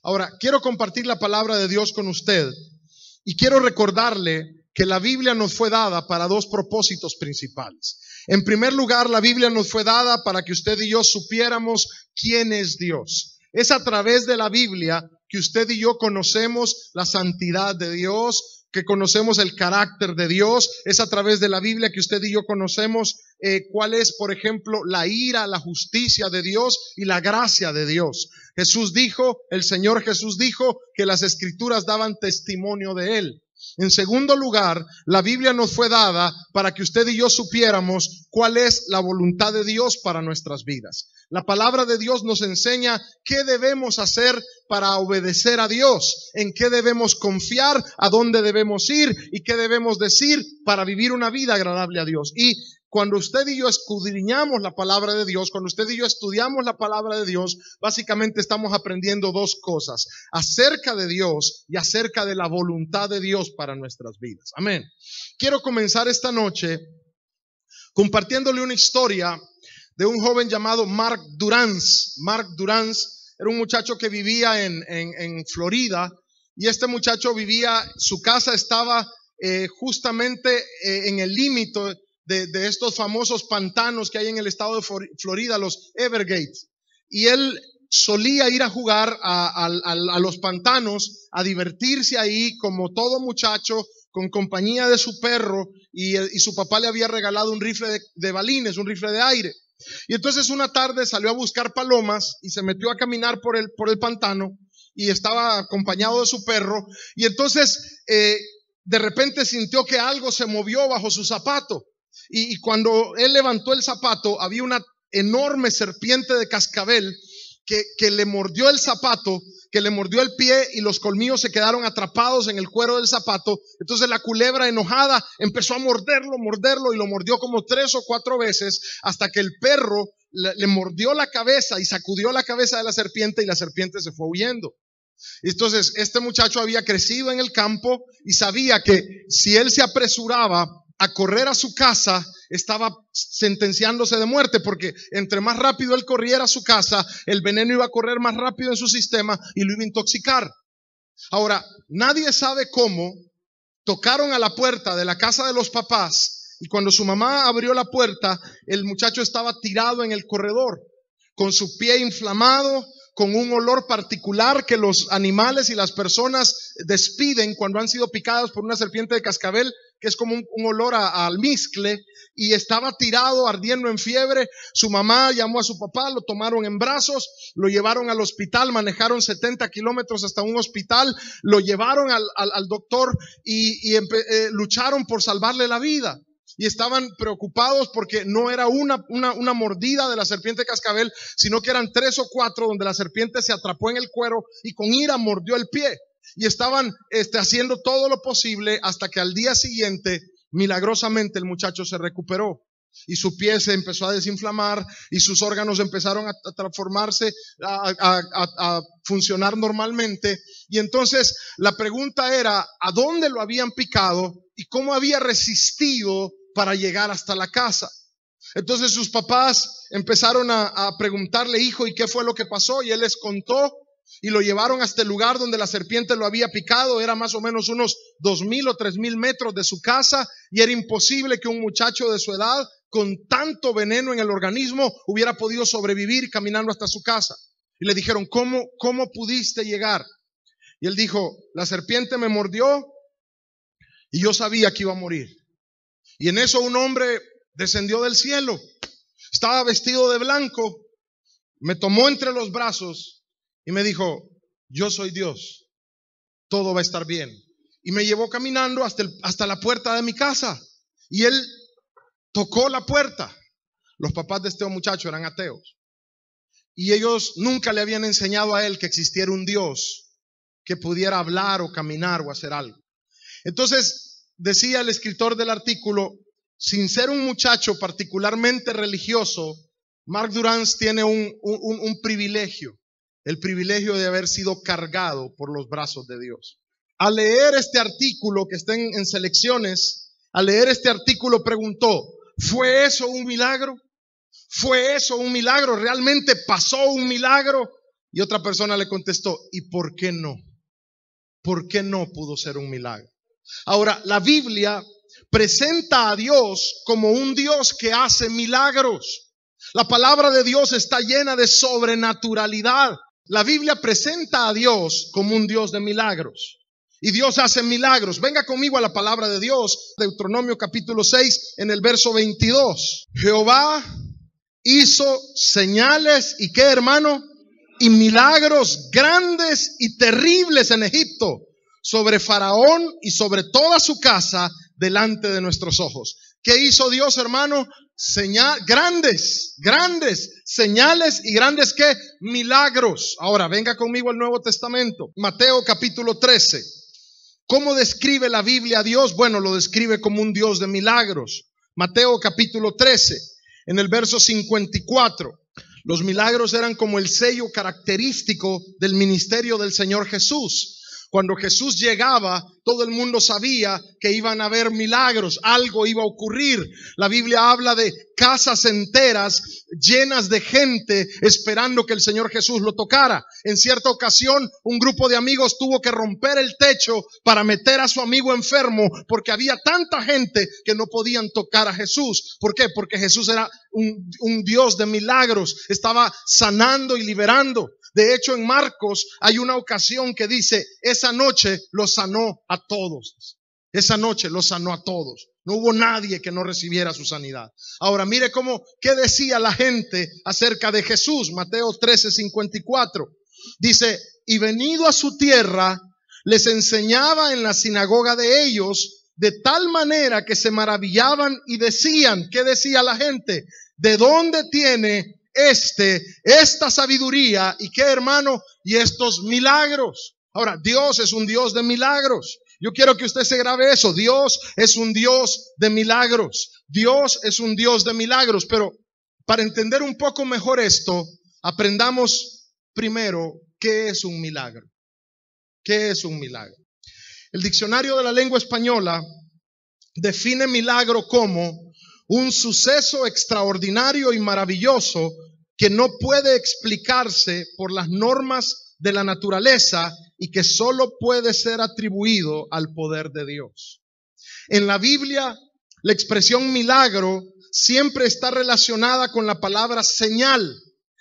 Ahora, quiero compartir la palabra de Dios con usted y quiero recordarle que la Biblia nos fue dada para dos propósitos principales. En primer lugar, la Biblia nos fue dada para que usted y yo supiéramos quién es Dios. Es a través de la Biblia que usted y yo conocemos la santidad de Dios, que conocemos el carácter de Dios. Es a través de la Biblia que usted y yo conocemos cuál es, por ejemplo, la ira, la justicia de Dios y la gracia de Dios. El Señor Jesús dijo que las Escrituras daban testimonio de Él. En segundo lugar, la Biblia nos fue dada para que usted y yo supiéramos cuál es la voluntad de Dios para nuestras vidas. La palabra de Dios nos enseña qué debemos hacer para obedecer a Dios, en qué debemos confiar, a dónde debemos ir y qué debemos decir para vivir una vida agradable a Dios. Y cuando usted y yo escudriñamos la palabra de Dios, cuando usted y yo estudiamos la palabra de Dios, básicamente estamos aprendiendo dos cosas: acerca de Dios y acerca de la voluntad de Dios para nuestras vidas. Amén. Quiero comenzar esta noche compartiéndole una historia de un joven llamado Mark Durance. Mark Durance era un muchacho que vivía en Florida, y este muchacho su casa estaba justamente en el límite de estos famosos pantanos que hay en el estado de Florida, los Everglades. Y él solía ir a jugar a los pantanos, a divertirse ahí como todo muchacho, con compañía de su perro, y su papá le había regalado un rifle de balines, un rifle de aire. Y entonces una tarde salió a buscar palomas y se metió a caminar por el pantano, y estaba acompañado de su perro. Y entonces de repente sintió que algo se movió bajo su zapato. Y cuando él levantó el zapato, había una enorme serpiente de cascabel que le mordió el zapato, que le mordió el pie, y los colmillos se quedaron atrapados en el cuero del zapato. Entonces la culebra, enojada, empezó a morderlo, y lo mordió como 3 o 4 veces, hasta que el perro le mordió la cabeza y sacudió la cabeza de la serpiente, y la serpiente se fue huyendo. Entonces este muchacho había crecido en el campo y sabía que si él se apresuraba a correr a su casa, estaba sentenciándose de muerte, porque entre más rápido él corriera a su casa, el veneno iba a correr más rápido en su sistema y lo iba a intoxicar. Ahora, nadie sabe cómo tocaron a la puerta de la casa de los papás, y cuando su mamá abrió la puerta, el muchacho estaba tirado en el corredor, con su pie inflamado, con un olor particular que los animales y las personas despiden cuando han sido picadas por una serpiente de cascabel, que es como un olor a almizcle, y estaba tirado, ardiendo en fiebre. Su mamá llamó a su papá, lo tomaron en brazos, lo llevaron al hospital, manejaron 70 kilómetros hasta un hospital, lo llevaron al doctor y lucharon por salvarle la vida. Y estaban preocupados porque no era una mordida de la serpiente de cascabel, sino que eran 3 o 4 donde la serpiente se atrapó en el cuero y con ira mordió el pie. Y estaban haciendo todo lo posible hasta que al día siguiente, milagrosamente, el muchacho se recuperó. Y su pie se empezó a desinflamar y sus órganos empezaron a transformarse, a funcionar normalmente. Y entonces la pregunta era: ¿a dónde lo habían picado y cómo había resistido para llegar hasta la casa? Entonces sus papás empezaron a preguntarle: hijo, ¿y qué fue lo que pasó? Y él les contó, y lo llevaron hasta el lugar donde la serpiente lo había picado. Era más o menos unos 2,000 o 3,000 metros de su casa, y era imposible que un muchacho de su edad, con tanto veneno en el organismo, hubiera podido sobrevivir caminando hasta su casa. Y le dijeron: ¿Cómo pudiste llegar? Y él dijo: la serpiente me mordió y yo sabía que iba a morir. Y en eso un hombre descendió del cielo, estaba vestido de blanco, me tomó entre los brazos y me dijo: yo soy Dios, todo va a estar bien. Y me llevó caminando hasta la puerta de mi casa, y él tocó la puerta. Los papás de este muchacho eran ateos, y ellos nunca le habían enseñado a él que existiera un Dios que pudiera hablar o caminar o hacer algo. Entonces decía el escritor del artículo: sin ser un muchacho particularmente religioso, Mark Durance tiene un privilegio, el privilegio de haber sido cargado por los brazos de Dios. Al leer este artículo, que está en selecciones, al leer este artículo preguntó: ¿fue eso un milagro? ¿Fue eso un milagro? ¿Realmente pasó un milagro? Y otra persona le contestó, ¿y por qué no? ¿Por qué no pudo ser un milagro? Ahora, la Biblia presenta a Dios como un Dios que hace milagros. La palabra de Dios está llena de sobrenaturalidad. La Biblia presenta a Dios como un Dios de milagros. Y Dios hace milagros. Venga conmigo a la palabra de Dios. Deuteronomio capítulo 6 en el verso 22. Jehová hizo señales y ¿qué, hermano? Y milagros grandes y terribles en Egipto, sobre Faraón y sobre toda su casa, delante de nuestros ojos. ¿Qué hizo Dios, hermano? Grandes señales y grandes ¿qué? Milagros. Ahora, venga conmigo al Nuevo Testamento. Mateo capítulo 13. ¿Cómo describe la Biblia a Dios? Bueno, lo describe como un Dios de milagros. Mateo capítulo 13, en el verso 54. Los milagros eran como el sello característico del ministerio del Señor Jesús. Cuando Jesús llegaba, todo el mundo sabía que iban a haber milagros, algo iba a ocurrir. La Biblia habla de casas enteras llenas de gente esperando que el Señor Jesús lo tocara. En cierta ocasión, un grupo de amigos tuvo que romper el techo para meter a su amigo enfermo porque había tanta gente que no podían tocar a Jesús. ¿Por qué? Porque Jesús era un Dios de milagros, estaba sanando y liberando. De hecho, en Marcos hay una ocasión que dice, esa noche los sanó a todos. Esa noche los sanó a todos. No hubo nadie que no recibiera su sanidad. Ahora, mire qué decía la gente acerca de Jesús. Mateo 13:54. Dice, y venido a su tierra, les enseñaba en la sinagoga de ellos, de tal manera que se maravillaban y decían, ¿qué decía la gente? ¿De dónde tiene esta sabiduría y qué, hermano? Y estos milagros. Ahora, Dios es un Dios de milagros. Yo quiero que usted se grabe eso. Dios es un Dios de milagros. Dios es un Dios de milagros. Pero para entender un poco mejor esto, aprendamos primero qué es un milagro. ¿Qué es un milagro? El diccionario de la lengua española define milagro como un suceso extraordinario y maravilloso que no puede explicarse por las normas de la naturaleza y que solo puede ser atribuido al poder de Dios. En la Biblia, la expresión milagro siempre está relacionada con la palabra señal.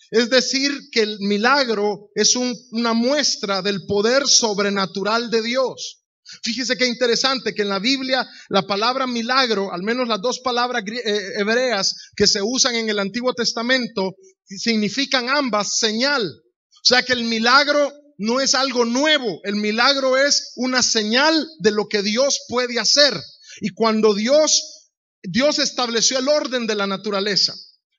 Es decir, que el milagro es una muestra del poder sobrenatural de Dios. Fíjese qué interesante que en la Biblia la palabra milagro, al menos las dos palabras hebreas que se usan en el Antiguo Testamento, significan ambas señal. O sea que el milagro no es algo nuevo, el milagro es una señal de lo que Dios puede hacer. Y cuando Dios estableció el orden de la naturaleza,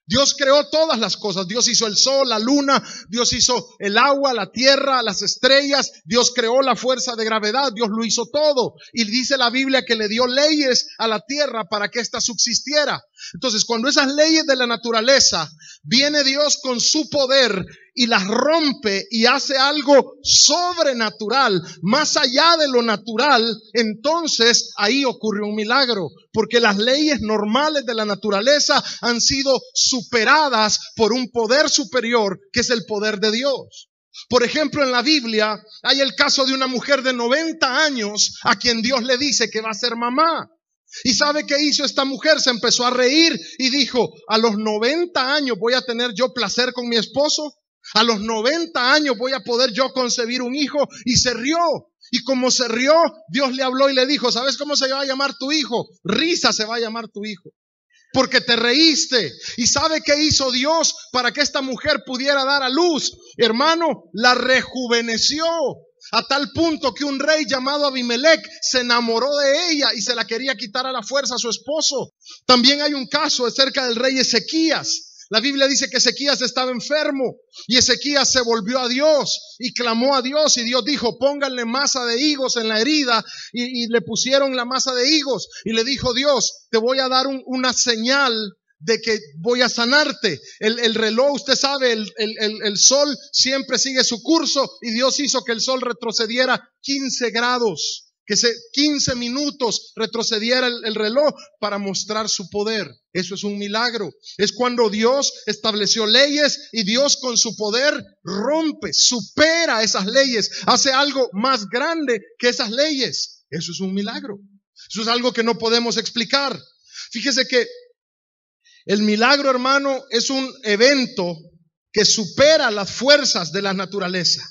Dios creó todas las cosas. Dios hizo el sol, la luna, Dios hizo el agua, la tierra, las estrellas, Dios creó la fuerza de gravedad, Dios lo hizo todo. Y dice la Biblia que le dio leyes a la tierra para que ésta subsistiera. Entonces, cuando esas leyes de la naturaleza, viene Dios con su poder y las rompe y hace algo sobrenatural, más allá de lo natural, entonces ahí ocurre un milagro, porque las leyes normales de la naturaleza han sido superadas por un poder superior que es el poder de Dios. Por ejemplo, en la Biblia hay el caso de una mujer de 90 años a quien Dios le dice que va a ser mamá. ¿Y sabe qué hizo esta mujer? Se empezó a reír y dijo, a los 90 años voy a tener yo placer con mi esposo. A los 90 años voy a poder yo concebir un hijo. Y se rió. Y como se rió, Dios le habló y le dijo, ¿sabes cómo se va a llamar tu hijo? Risa se va a llamar tu hijo, porque te reíste. ¿Y sabe qué hizo Dios para que esta mujer pudiera dar a luz? Hermano, la rejuveneció a tal punto que un rey llamado Abimelech se enamoró de ella y se la quería quitar a la fuerza a su esposo. También hay un caso acerca del rey Ezequías. La Biblia dice que Ezequías estaba enfermo y Ezequías se volvió a Dios y clamó a Dios, y Dios dijo, pónganle masa de higos en la herida, y le pusieron la masa de higos, y le dijo Dios, te voy a dar una señal de que voy a sanarte. El reloj, usted sabe, el sol siempre sigue su curso, y Dios hizo que el sol retrocediera 15 grados. que 15 minutos retrocediera el reloj para mostrar su poder. Eso es un milagro. Es cuando Dios estableció leyes y Dios con su poder rompe, supera esas leyes, hace algo más grande que esas leyes. Eso es un milagro. Eso es algo que no podemos explicar. Fíjese que el milagro, hermano, es un evento que supera las fuerzas de la naturaleza.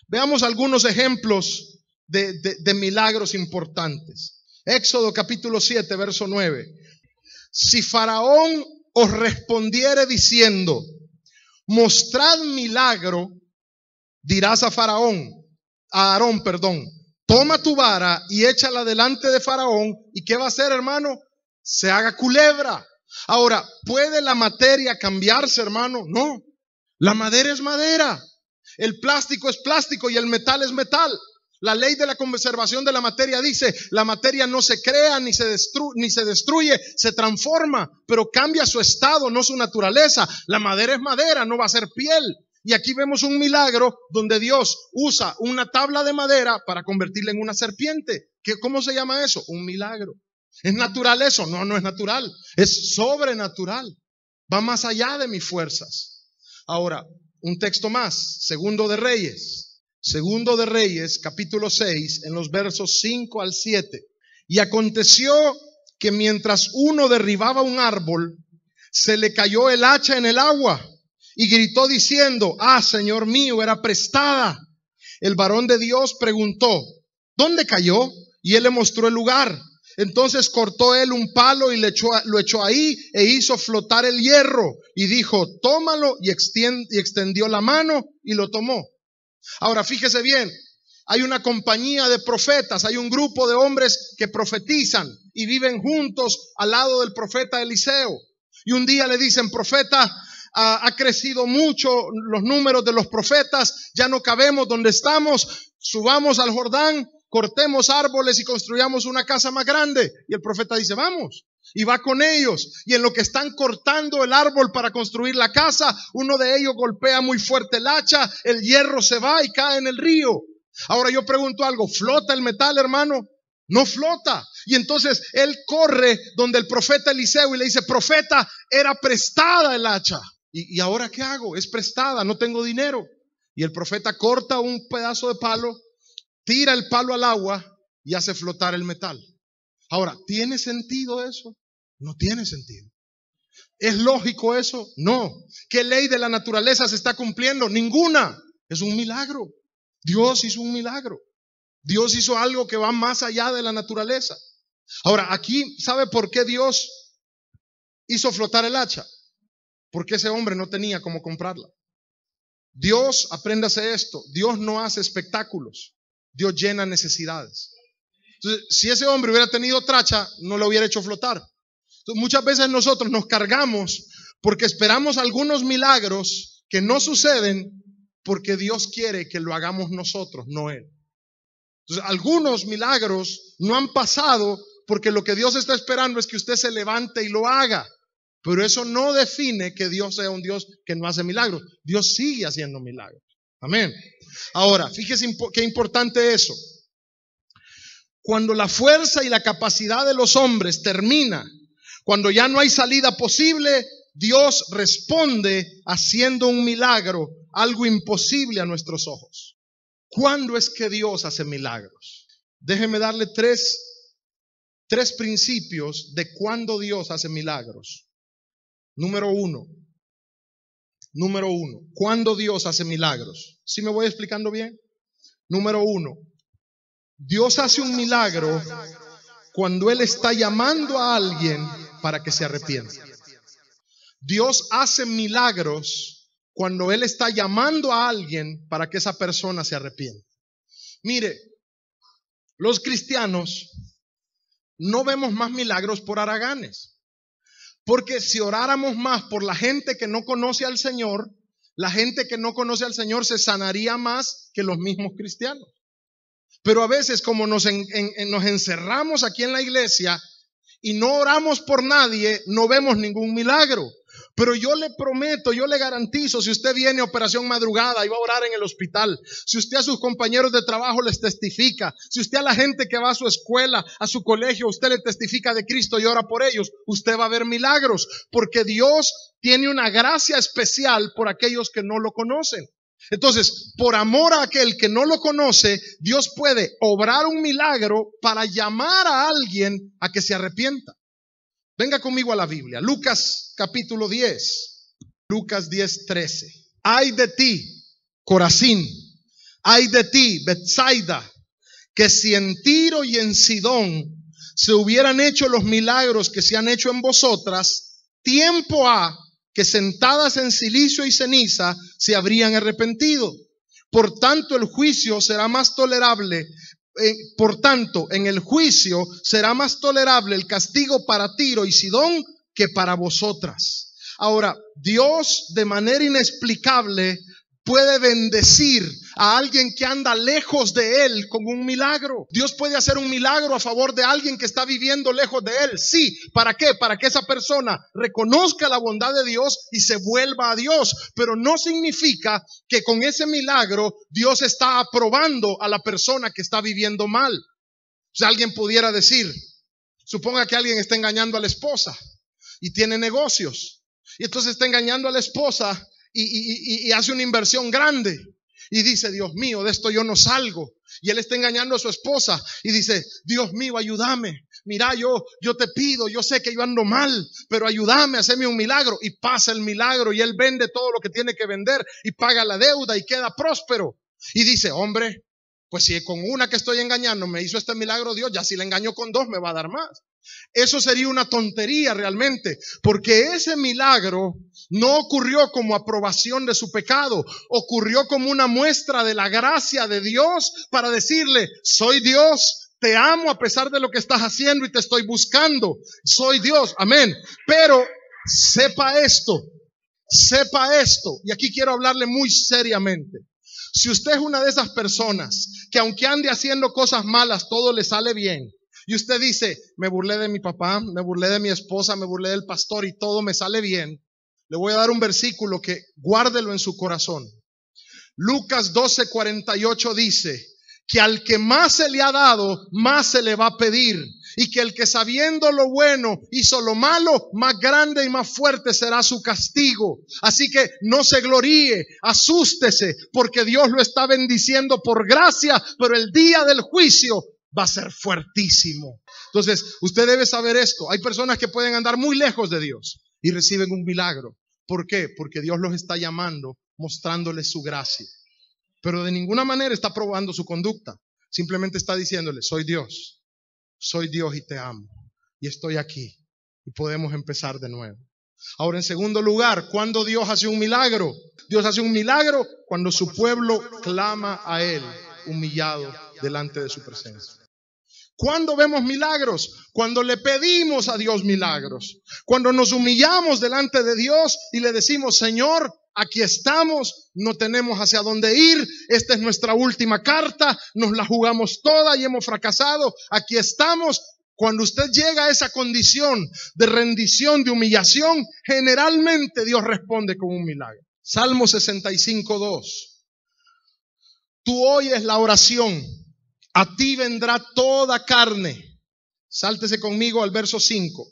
Veamos algunos ejemplos de milagros importantes. Éxodo capítulo 7, verso 9. Si Faraón os respondiere diciendo, mostrad milagro, dirás a Aarón, toma tu vara y échala delante de Faraón. ¿Y qué va a hacer, hermano? Se haga culebra. Ahora, ¿puede la materia cambiarse, hermano? No. La madera es madera. El plástico es plástico y el metal es metal. La ley de la conservación de la materia dice, la materia no se crea ni se destruye, se transforma, pero cambia su estado, no su naturaleza. La madera es madera, no va a ser piel. Y aquí vemos un milagro donde Dios usa una tabla de madera para convertirla en una serpiente. ¿Cómo se llama eso? Un milagro. ¿Es natural eso? No, no es natural. Es sobrenatural. Va más allá de mis fuerzas. Ahora, un texto más. Segundo de Reyes, capítulo 6, en los versos 5 al 7. Y aconteció que mientras uno derribaba un árbol, se le cayó el hacha en el agua y gritó diciendo, Señor mío, era prestada. El varón de Dios preguntó, ¿dónde cayó? Y él le mostró el lugar. Entonces cortó él un palo y lo echó ahí e hizo flotar el hierro. Y dijo, tómalo, y extendió la mano y lo tomó. Ahora fíjese bien, hay una compañía de profetas, hay un grupo de hombres que profetizan y viven juntos al lado del profeta Eliseo. Y un día le dicen, profeta, ha crecido mucho los números de los profetas, ya no cabemos donde estamos, subamos al Jordán, cortemos árboles y construyamos una casa más grande. Y el profeta dice, vamos. Y va con ellos. Y en lo que están cortando el árbol para construir la casa, uno de ellos golpea muy fuerte el hacha, el hierro se va y cae en el río. Ahora yo pregunto algo, ¿flota el metal, hermano? No flota. Y entonces él corre donde el profeta Eliseo y le dice, profeta, era prestada el hacha. ¿Y ahora qué hago? Es prestada, no tengo dinero. Y el profeta corta un pedazo de palo, tira el palo al agua y hace flotar el metal. Ahora, ¿tiene sentido eso? No tiene sentido. ¿Es lógico eso? No. ¿Qué ley de la naturaleza se está cumpliendo? Ninguna. Es un milagro. Dios hizo un milagro. Dios hizo algo que va más allá de la naturaleza. Ahora, aquí, ¿sabe por qué Dios hizo flotar el hacha? Porque ese hombre no tenía cómo comprarla. Dios, apréndase esto, Dios no hace espectáculos. Dios llena necesidades. Entonces, si ese hombre hubiera tenido otra hacha, no lo hubiera hecho flotar. Entonces, muchas veces nosotros nos cargamos porque esperamos algunos milagros que no suceden porque Dios quiere que lo hagamos nosotros, no Él. Entonces, algunos milagros no han pasado porque lo que Dios está esperando es que usted se levante y lo haga. Pero eso no define que Dios sea un Dios que no hace milagros. Dios sigue haciendo milagros. Amén. Ahora, fíjese qué importante eso. Cuando la fuerza y la capacidad de los hombres termina, cuando ya no hay salida posible, Dios responde haciendo un milagro, algo imposible a nuestros ojos. ¿Cuándo es que Dios hace milagros? Déjeme darle tres principios de cuándo Dios hace milagros. Número uno, ¿cuándo Dios hace milagros? ¿Sí me voy explicando bien? Número uno, Dios hace un milagro cuando Él está llamando a alguien para que se arrepienta. Dios hace milagros cuando Él está llamando a alguien para que esa persona se arrepienta. Mire, los cristianos no vemos más milagros por haraganes. Porque si oráramos más por la gente que no conoce al Señor, la gente que no conoce al Señor se sanaría más que los mismos cristianos. Pero a veces como nos encerramos aquí en la iglesia y no oramos por nadie, no vemos ningún milagro. Pero yo le prometo, yo le garantizo, si usted viene a Operación Madrugada y va a orar en el hospital, si usted a sus compañeros de trabajo les testifica, si usted a la gente que va a su escuela, a su colegio, usted le testifica de Cristo y ora por ellos, usted va a ver milagros, porque Dios tiene una gracia especial por aquellos que no lo conocen. Entonces, por amor a aquel que no lo conoce, Dios puede obrar un milagro para llamar a alguien a que se arrepienta. Venga conmigo a la Biblia, Lucas capítulo 10, Lucas 10:13. Ay de ti, Corazín, ay de ti, Betsaida, que si en Tiro y en Sidón se hubieran hecho los milagros que se han hecho en vosotras, tiempo ha que sentadas en cilicio y ceniza se habrían arrepentido. Por tanto, el juicio será más tolerable. Por tanto, en el juicio será más tolerable el castigo para Tiro y Sidón que para vosotras. Ahora, Dios de manera inexplicable puede bendecir a alguien que anda lejos de Él con un milagro. Dios puede hacer un milagro a favor de alguien que está viviendo lejos de Él. Sí, ¿para qué? Para que esa persona reconozca la bondad de Dios y se vuelva a Dios. Pero no significa que con ese milagro Dios está aprobando a la persona que está viviendo mal. O sea, alguien pudiera decir, suponga que alguien está engañando a la esposa y tiene negocios. Y entonces está engañando a la esposa y hace una inversión grande y dice, Dios mío, de esto yo no salgo. Y él está engañando a su esposa y dice, Dios mío, ayúdame. Mira, yo te pido, yo sé que yo ando mal, pero ayúdame, hazme un milagro. Y pasa el milagro y él vende todo lo que tiene que vender y paga la deuda y queda próspero. Y dice, hombre, pues si con una que estoy engañando me hizo este milagro Dios, ya si le engaño con dos me va a dar más. Eso sería una tontería realmente, porque ese milagro no ocurrió como aprobación de su pecado, ocurrió como una muestra de la gracia de Dios para decirle, soy Dios, te amo a pesar de lo que estás haciendo y te estoy buscando, soy Dios, amén. Pero sepa esto, y aquí quiero hablarle muy seriamente. Si usted es una de esas personas que aunque ande haciendo cosas malas, todo le sale bien, y usted dice, me burlé de mi papá, me burlé de mi esposa, me burlé del pastor y todo me sale bien, le voy a dar un versículo que guárdelo en su corazón. Lucas 12:48 dice que al que más se le ha dado, más se le va a pedir. Y que el que sabiendo lo bueno hizo lo malo, más grande y más fuerte será su castigo. Así que no se gloríe, asústese, porque Dios lo está bendiciendo por gracia, pero el día del juicio va a ser fuertísimo. Entonces, usted debe saber esto. Hay personas que pueden andar muy lejos de Dios y reciben un milagro. ¿Por qué? Porque Dios los está llamando, mostrándoles su gracia. Pero de ninguna manera está probando su conducta. Simplemente está diciéndole, soy Dios y te amo. Y estoy aquí. Y podemos empezar de nuevo. Ahora, en segundo lugar, ¿cuándo Dios hace un milagro? Dios hace un milagro cuando su pueblo clama a Él, humillado delante de su presencia. ¿Cuándo vemos milagros? Cuando le pedimos a Dios milagros. Cuando nos humillamos delante de Dios y le decimos, Señor, aquí estamos, no tenemos hacia dónde ir, esta es nuestra última carta, nos la jugamos toda y hemos fracasado, aquí estamos. Cuando usted llega a esa condición de rendición, de humillación, generalmente Dios responde con un milagro. Salmo 65:2. Tú oyes la oración. A ti vendrá toda carne. Sáltese conmigo al verso 5.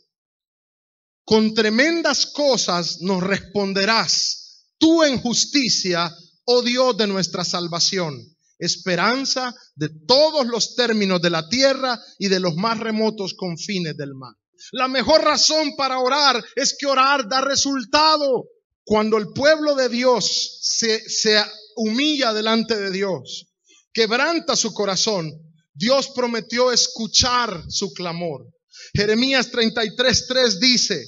Con tremendas cosas nos responderás, tú en justicia, oh Dios de nuestra salvación, esperanza de todos los términos de la tierra y de los más remotos confines del mar. La mejor razón para orar es que orar da resultado. Cuando el pueblo de Dios se humilla delante de Dios, quebranta su corazón, Dios prometió escuchar su clamor. Jeremías 33:3 dice,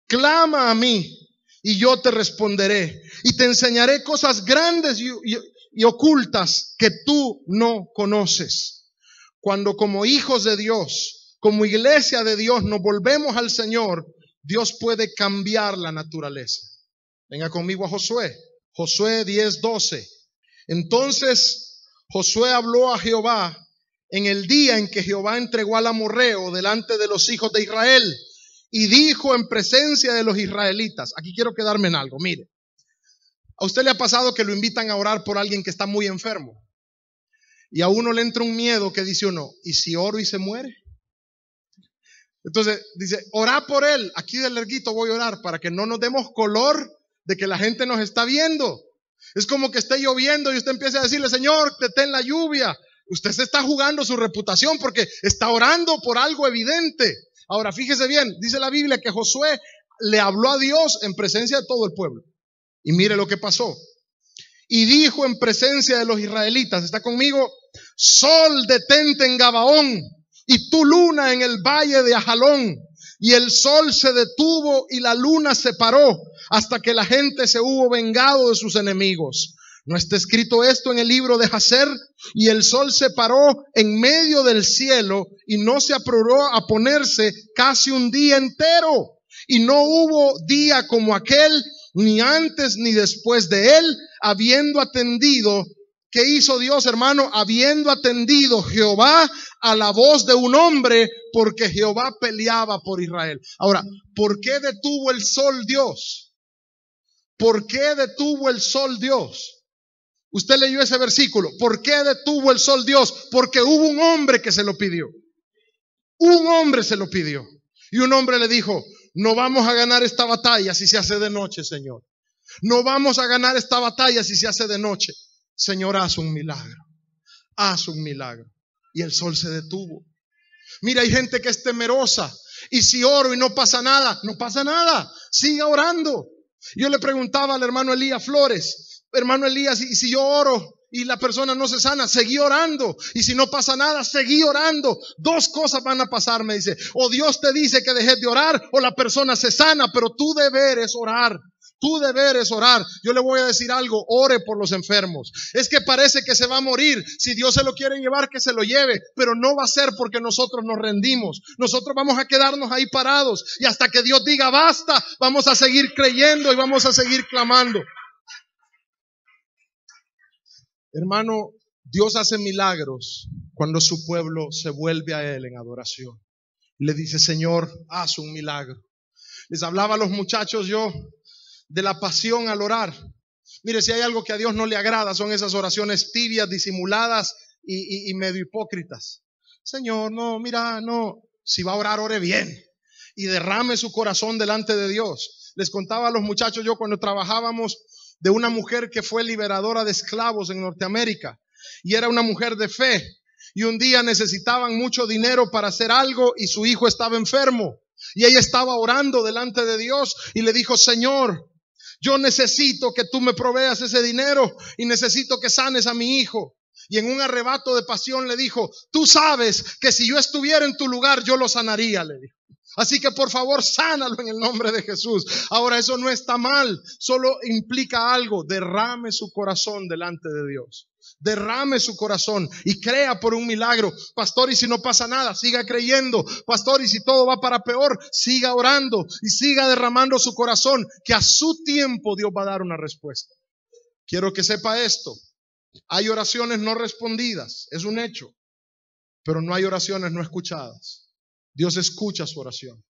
clama a mí y yo te responderé y te enseñaré cosas grandes y ocultas que tú no conoces. Cuando como hijos de Dios, como iglesia de Dios nos volvemos al Señor, Dios puede cambiar la naturaleza. Venga conmigo a Josué 10:12. Entonces Josué habló a Jehová en el día en que Jehová entregó al amorreo delante de los hijos de Israel. y dijo en presencia de los israelitas. Aquí quiero quedarme en algo, mire. ¿A usted le ha pasado que lo invitan a orar por alguien que está muy enfermo? Y a uno le entra un miedo que dice uno, ¿y si oro y se muere? Entonces dice, orá por él. Aquí del larguito voy a orar para que no nos demos color de que la gente nos está viendo. Es como que esté lloviendo y usted empieza a decirle, Señor, detén la lluvia. Usted se está jugando su reputación porque está orando por algo evidente. Ahora fíjese bien, dice la Biblia que Josué le habló a Dios en presencia de todo el pueblo. Y mire lo que pasó. Y dijo en presencia de los israelitas, ¿está conmigo? Sol, detente en Gabaón, y tu luna en el valle de Ajalón. Y el sol se detuvo y la luna se paró hasta que la gente se hubo vengado de sus enemigos. ¿No está escrito esto en el libro de Jacer? Y el sol se paró en medio del cielo y no se apuró a ponerse casi un día entero. Y no hubo día como aquel, ni antes ni después de él, habiendo atendido. ¿Qué hizo Dios, hermano? Habiendo atendido Jehová a la voz de un hombre, porque Jehová peleaba por Israel. Ahora, ¿por qué detuvo el sol Dios? ¿Por qué detuvo el sol Dios? Usted leyó ese versículo. ¿Por qué detuvo el sol Dios? Porque hubo un hombre que se lo pidió. Un hombre se lo pidió. Y un hombre le dijo, no vamos a ganar esta batalla si se hace de noche, Señor. No vamos a ganar esta batalla si se hace de noche. Señor, haz un milagro. Haz un milagro. Y el sol se detuvo. Mira, hay gente que es temerosa. Y si oro y no pasa nada, no pasa nada. Siga orando. Yo le preguntaba al hermano Elías Flores, hermano Elías, y si yo oro y la persona no se sana, seguí orando. Y si no pasa nada, seguí orando. Dos cosas van a pasar, me dice. O Dios te dice que dejes de orar, o la persona se sana, pero tu deber es orar. Tu deber es orar. Yo le voy a decir algo, ore por los enfermos. Es que parece que se va a morir. Si Dios se lo quiere llevar, que se lo lleve, pero no va a ser porque nosotros nos rendimos. Nosotros vamos a quedarnos ahí parados y hasta que Dios diga basta, vamos a seguir creyendo y vamos a seguir clamando. Hermano, Dios hace milagros cuando su pueblo se vuelve a Él en adoración. Le dice, Señor, haz un milagro. Les hablaba a los muchachos yo de la pasión al orar. Mire, si hay algo que a Dios no le agrada, son esas oraciones tibias, disimuladas y medio hipócritas. Señor, no, mira, no. Si va a orar, ore bien y derrame su corazón delante de Dios. Les contaba a los muchachos yo cuando trabajábamos de una mujer que fue liberadora de esclavos en Norteamérica y era una mujer de fe. Y un día necesitaban mucho dinero para hacer algo y su hijo estaba enfermo. Y ella estaba orando delante de Dios y le dijo, Señor, yo necesito que tú me proveas ese dinero y necesito que sanes a mi hijo. Y en un arrebato de pasión le dijo, tú sabes que si yo estuviera en tu lugar yo lo sanaría, le dijo. Así que por favor sánalo en el nombre de Jesús. Ahora eso no está mal, solo implica algo, derrame su corazón delante de Dios. Derrame su corazón y crea por un milagro. Pastor, y si no pasa nada, siga creyendo. Pastor, y si todo va para peor, siga orando y siga derramando su corazón, que a su tiempo Dios va a dar una respuesta. Quiero que sepa esto. Hay oraciones no respondidas, es un hecho, pero no hay oraciones no escuchadas. Dios escucha su oración.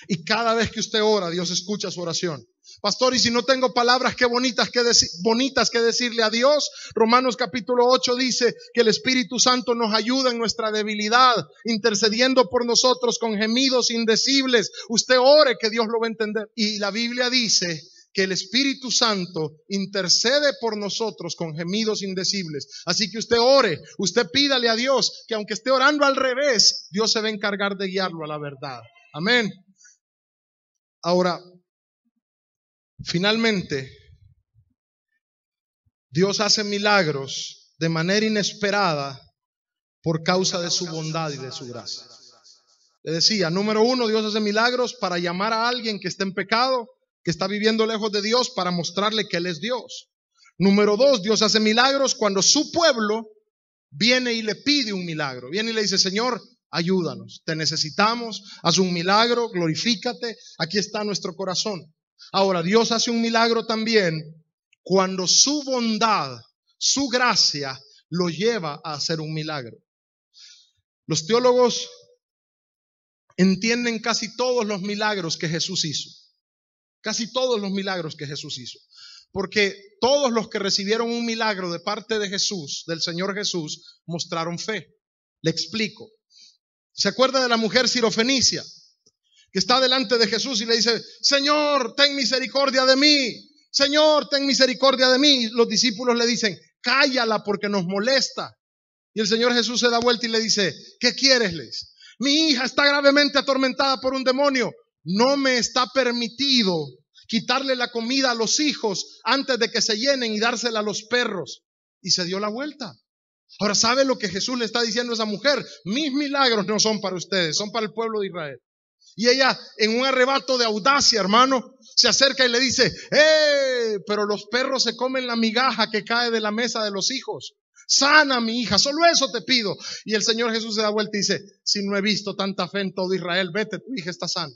Y cada vez que usted ora, Dios escucha su oración. Pastor, y si no tengo palabras bonitas que decirle a Dios, Romanos capítulo 8 dice que el Espíritu Santo nos ayuda en nuestra debilidad, intercediendo por nosotros con gemidos indecibles. Usted ore que Dios lo va a entender. Y la Biblia dice que el Espíritu Santo intercede por nosotros con gemidos indecibles. Así que usted ore, usted pídale a Dios que aunque esté orando al revés, Dios se va a encargar de guiarlo a la verdad. Amén. Ahora, finalmente, Dios hace milagros de manera inesperada por causa de su bondad y de su gracia. Le decía, número uno, Dios hace milagros para llamar a alguien que está en pecado, que está viviendo lejos de Dios, para mostrarle que Él es Dios. Número dos, Dios hace milagros cuando su pueblo viene y le pide un milagro. Viene y le dice, Señor, ayúdanos, te necesitamos, haz un milagro, glorifícate, aquí está nuestro corazón. Ahora, Dios hace un milagro también cuando su bondad, su gracia, lo lleva a hacer un milagro. Los teólogos entienden casi todos los milagros que Jesús hizo. Casi todos los milagros que Jesús hizo. Porque todos los que recibieron un milagro de parte de Jesús, del Señor Jesús, mostraron fe. Le explico. ¿Se acuerda de la mujer sirofenicia que está delante de Jesús y le dice: Señor, ten misericordia de mí? Señor, ten misericordia de mí. Y los discípulos le dicen: cállala porque nos molesta. Y el Señor Jesús se da vuelta y le dice: ¿qué quieres? Les? Mi hija está gravemente atormentada por un demonio. No me está permitido quitarle la comida a los hijos antes de que se llenen y dársela a los perros. Y se dio la vuelta. Ahora, ¿sabe lo que Jesús le está diciendo a esa mujer? Mis milagros no son para ustedes, son para el pueblo de Israel. Y ella, en un arrebato de audacia, hermano, se acerca y le dice: pero los perros se comen la migaja que cae de la mesa de los hijos. Sana, mi hija, solo eso te pido. Y el Señor Jesús se da vuelta y dice: si no he visto tanta fe en todo Israel, vete, tu hija está sana.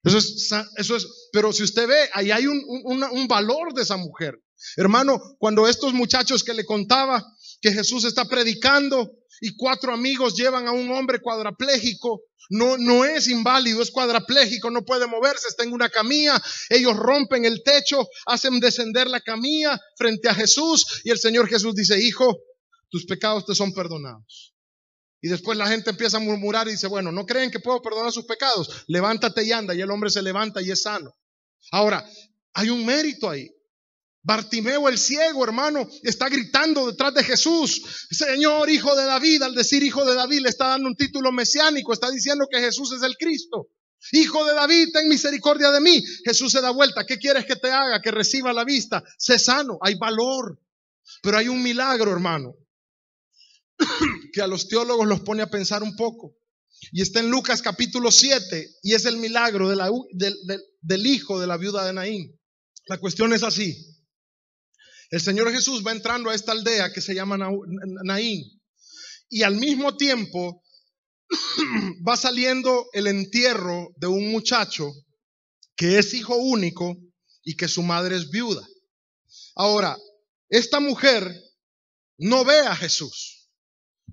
Eso es, pero si usted ve, ahí hay un valor de esa mujer. Hermano, cuando estos muchachos que le contaba que Jesús está predicando y 4 amigos llevan a un hombre cuadrapléjico, no es inválido, es cuadrapléjico, no puede moverse, está en una camilla. Ellos rompen el techo, hacen descender la camilla frente a Jesús y el Señor Jesús dice: hijo, tus pecados te son perdonados. Y después la gente empieza a murmurar y dice: bueno, ¿no creen que puedo perdonar sus pecados? Levántate y anda. Y el hombre se levanta y es sano. Ahora, hay un mérito ahí. Bartimeo el ciego, hermano, está gritando detrás de Jesús: Señor, hijo de David. Al decir hijo de David le está dando un título mesiánico, está diciendo que Jesús es el Cristo. Hijo de David, ten misericordia de mí. Jesús se da vuelta: ¿qué quieres que te haga? Que reciba la vista. Sé sano. Hay valor, pero hay un milagro, hermano, que a los teólogos los pone a pensar un poco. Y está en Lucas capítulo 7 y es el milagro del hijo de la viuda de Naín. La cuestión es así: el Señor Jesús va entrando a esta aldea que se llama Naín y al mismo tiempo va saliendo el entierro de un muchacho que es hijo único y que su madre es viuda. Ahora, esta mujer no ve a Jesús,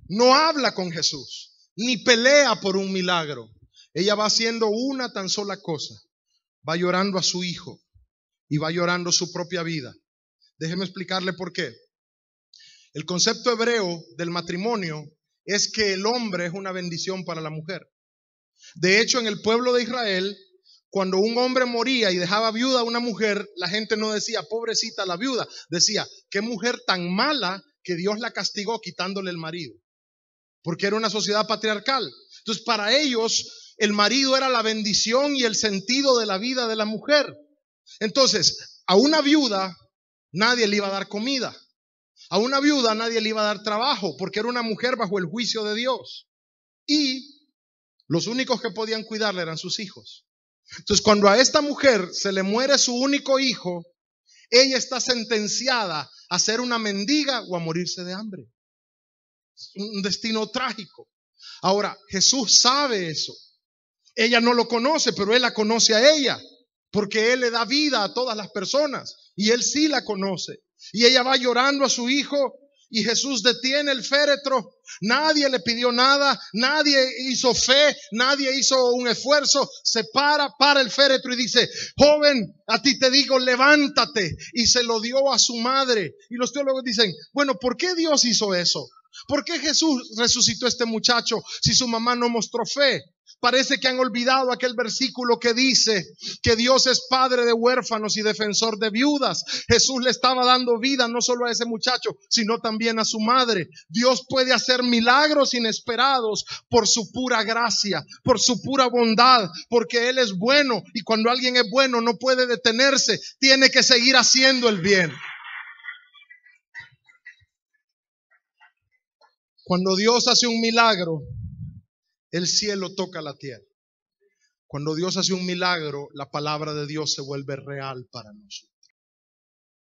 no habla con Jesús, ni pelea por un milagro. Ella va haciendo una tan sola cosa: va llorando a su hijo y va llorando su propia vida. Déjeme explicarle por qué. El concepto hebreo del matrimonio es que el hombre es una bendición para la mujer. De hecho, en el pueblo de Israel, cuando un hombre moría y dejaba viuda a una mujer, la gente no decía: pobrecita la viuda, decía: qué mujer tan mala que Dios la castigó quitándole el marido. Porque era una sociedad patriarcal. Entonces, para ellos, el marido era la bendición y el sentido de la vida de la mujer. Entonces, a una viuda nadie le iba a dar comida. A una viuda nadie le iba a dar trabajo, porque era una mujer bajo el juicio de Dios. Y los únicos que podían cuidarla eran sus hijos. Entonces, cuando a esta mujer se le muere su único hijo, ella está sentenciada a ser una mendiga o a morirse de hambre. Un destino trágico. Ahora, Jesús sabe eso. Ella no lo conoce, pero Él la conoce a ella, porque Él le da vida a todas las personas y Él sí la conoce. Y ella va llorando a su hijo y Jesús detiene el féretro. Nadie le pidió nada, nadie hizo fe, nadie hizo un esfuerzo. Se para el féretro y dice: joven, a ti te digo, levántate. Y se lo dio a su madre. Y los teólogos dicen: bueno, ¿por qué Dios hizo eso? ¿Por qué Jesús resucitó a este muchacho si su mamá no mostró fe? Parece que han olvidado aquel versículo que dice que Dios es padre de huérfanos y defensor de viudas. Jesús le estaba dando vida no solo a ese muchacho, sino también a su madre. Dios puede hacer milagros inesperados por su pura gracia, por su pura bondad, porque Él es bueno. Y cuando alguien es bueno no puede detenerse, tiene que seguir haciendo el bien. Cuando Dios hace un milagro, el cielo toca la tierra. Cuando Dios hace un milagro, la palabra de Dios se vuelve real para nosotros.